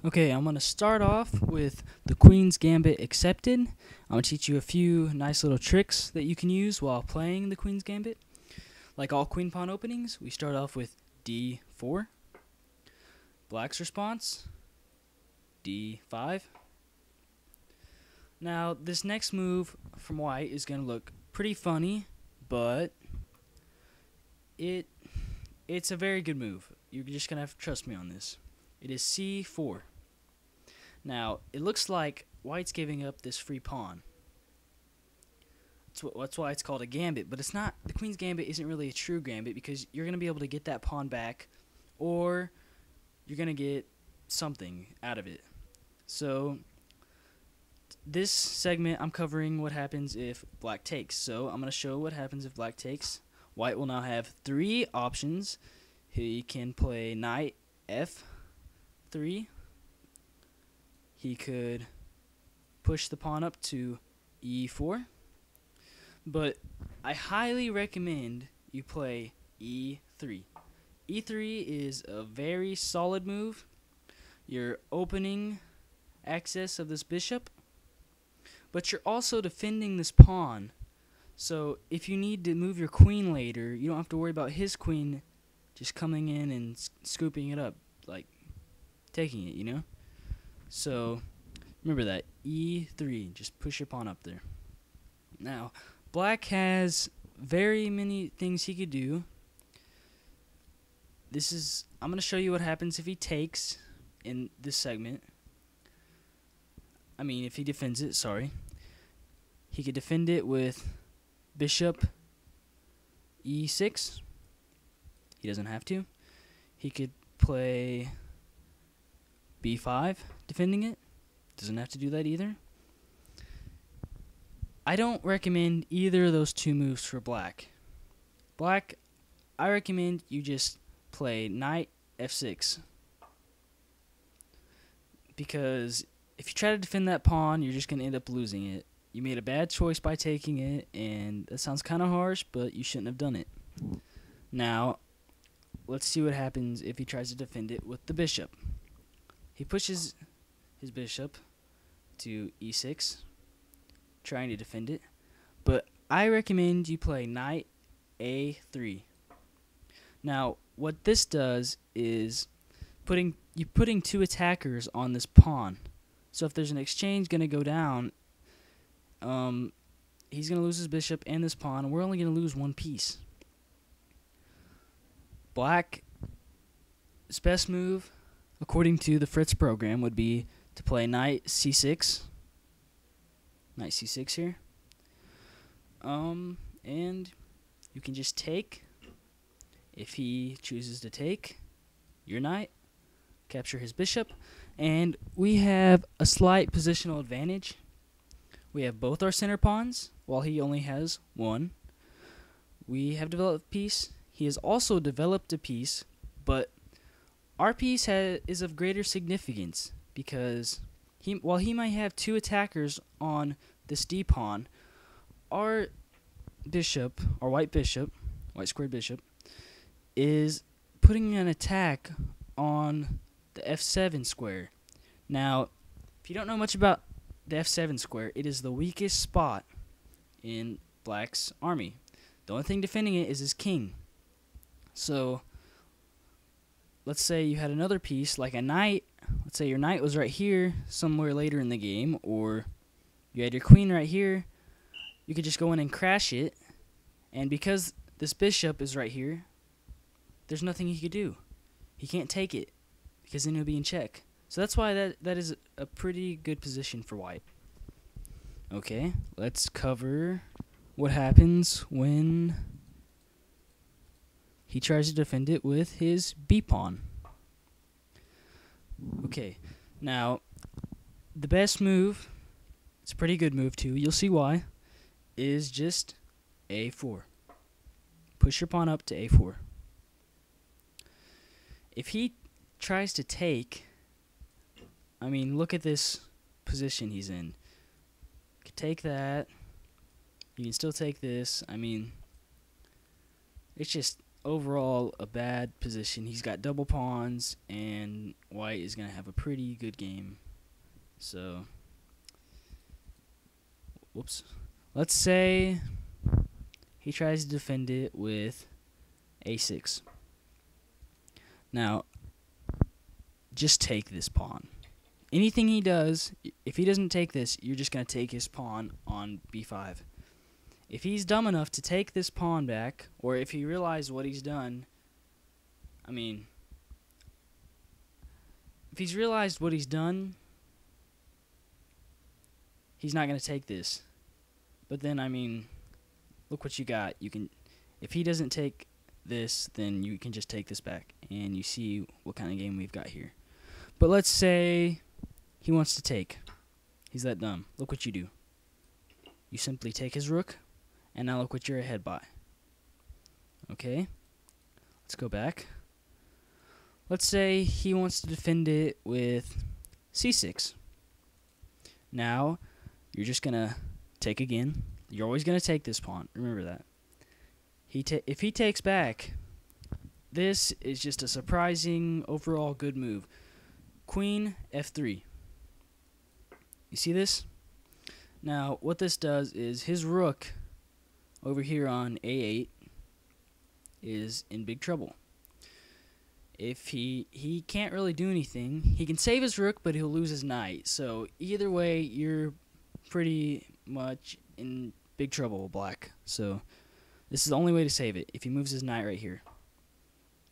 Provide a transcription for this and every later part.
Okay, I'm going to start off with the Queen's Gambit accepted. I'm going to teach you a few nice little tricks that you can use while playing the Queen's Gambit. Like all queen pawn openings, we start off with d4. Black's response, d5. Now, this next move from white is going to look pretty funny, but it's a very good move. You're just going to have to trust me on this. It is c4. Now, it looks like white's giving up this free pawn. That's why it's called a gambit, but it's not. The queen's gambit isn't really a true gambit because you're going to be able to get that pawn back, or you're going to get something out of it. So, this segment, I'm covering what happens if black takes. So, I'm going to show what happens if black takes. White will now have three options. He can play knight f3. He could push the pawn up to e4, but I highly recommend you play e3. e3 is a very solid move. You're opening access of this bishop, but you're also defending this pawn. So if you need to move your queen later, you don't have to worry about his queen just coming in and scooping it up, like taking it, you know? So, remember that, e3, just push your pawn up there. Now, black has very many things he could do. I'm going to show you what happens if he takes in this segment. If he defends it, sorry. He could defend it with bishop e6. He doesn't have to. He could play b5, defending it. Doesn't have to do that either. I don't recommend either of those two moves for black. Black, I recommend you just play knight f6. Because if you try to defend that pawn, you're just going to end up losing it. You made a bad choice by taking it, and that sounds kind of harsh, but you shouldn't have done it. Now, let's see what happens if he tries to defend it with the bishop. He pushes his bishop to e6, trying to defend it, but I recommend you play knight a3. Now, what this does is putting two attackers on this pawn. So if there's an exchange going to go down, he's going to lose his bishop and this pawn, and we're only going to lose one piece. Black's best move, according to the Fritz program, would be to play knight c6. Knight c6 here. And you can just take. If he chooses to take your knight, capture his bishop, and we have a slight positional advantage. We have both our center pawns, while he only has one. We have developed a piece. He has also developed a piece, but our piece is of greater significance because while he might have two attackers on this d pawn, our bishop, our white squared bishop, is putting an attack on the f7 square. Now, if you don't know much about the f7 square, it is the weakest spot in black's army. The only thing defending it is his king. So, let's say you had another piece, like a knight. Let's say your knight was right here, somewhere later in the game, or you had your queen right here. You could just go in and crash it, and because this bishop is right here, there's nothing he could do. He can't take it, because then he'll be in check. So that's why that is a pretty good position for white. Okay, let's cover what happens when he tries to defend it with his b-pawn. Okay, now, the best move, it's a pretty good move too, you'll see why, is just a4. Push your pawn up to a4. If he tries to take, look at this position he's in. You can take that. You can still take this. It's just overall a bad position. He's got double pawns, and white is going to have a pretty good game. So, whoops. Let's say he tries to defend it with a6. Now, just take this pawn. Anything he does, if he doesn't take this, you're just going to take his pawn on b5. If he's dumb enough to take this pawn back, or if he realized what he's done, if he's realized what he's done, he's not going to take this. But then, look what you got. If he doesn't take this, then you can just take this back, and you see what kind of game we've got here. But let's say he wants to take. He's that dumb. Look what you do. You simply take his rook, and now look what you're ahead by. Okay, let's go back. Let's say he wants to defend it with c6. Now, you're just going to take again. You're always going to take this pawn. Remember that. If he takes back, this is just a surprising overall good move. Queen f3. You see this? Now, what this does is his rook over here on a8 is in big trouble. If he can't really do anything, he can save his rook, but he'll lose his knight. So either way, you're pretty much in big trouble, black. So this is the only way to save it, if he moves his knight right here.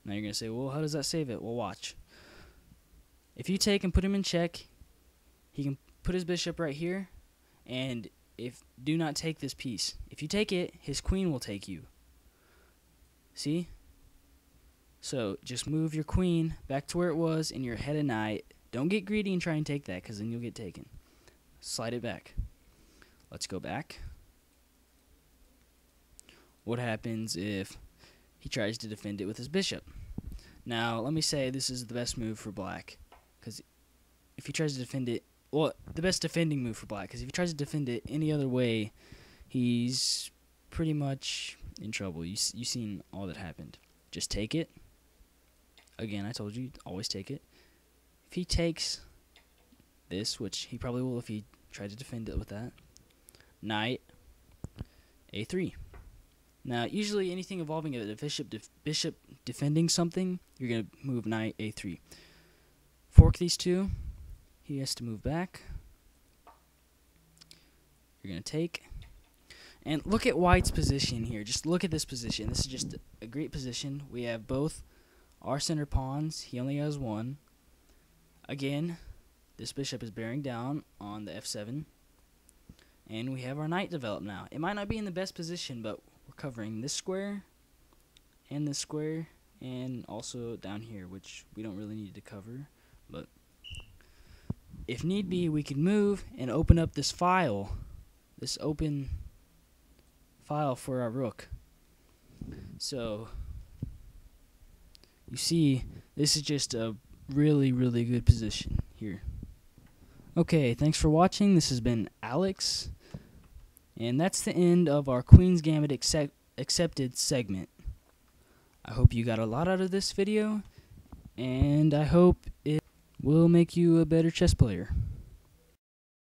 Now you're going to say, well, how does that save it? Well, watch. If you take and put him in check, he can put his bishop right here, and do not take this piece. If you take it, his queen will take you. See? So just move your queen back to where it was in your head of knight. Don't get greedy and try and take that, because then you'll get taken. Slide it back. Let's go back. What happens if he tries to defend it with his bishop? Now, let me say this is the best move for black, because if he tries to defend it, well, the best defending move for black, because if he tries to defend it any other way, he's pretty much in trouble. You've seen all that happened. Just take it. Again, I told you, always take it. If he takes this, which he probably will if he tried to defend it with that, knight a3. Now, usually anything involving a bishop defending something, you're going to move knight a3. Fork these two. He has to move back. You're going to take. And look at white's position here. Just look at this position. This is just a great position. We have both our center pawns. He only has one. Again, this bishop is bearing down on the f7. And we have our knight developed now. It might not be in the best position, but we're covering this square, and also down here, which we don't really need to cover. But if need be, we can move and open up this file, this open file for our rook. So you see, this is just a really, really good position here. Okay, thanks for watching. This has been Alex, and that's the end of our Queen's Gambit accepted segment. I hope you got a lot out of this video, and I hope it will make you a better chess player.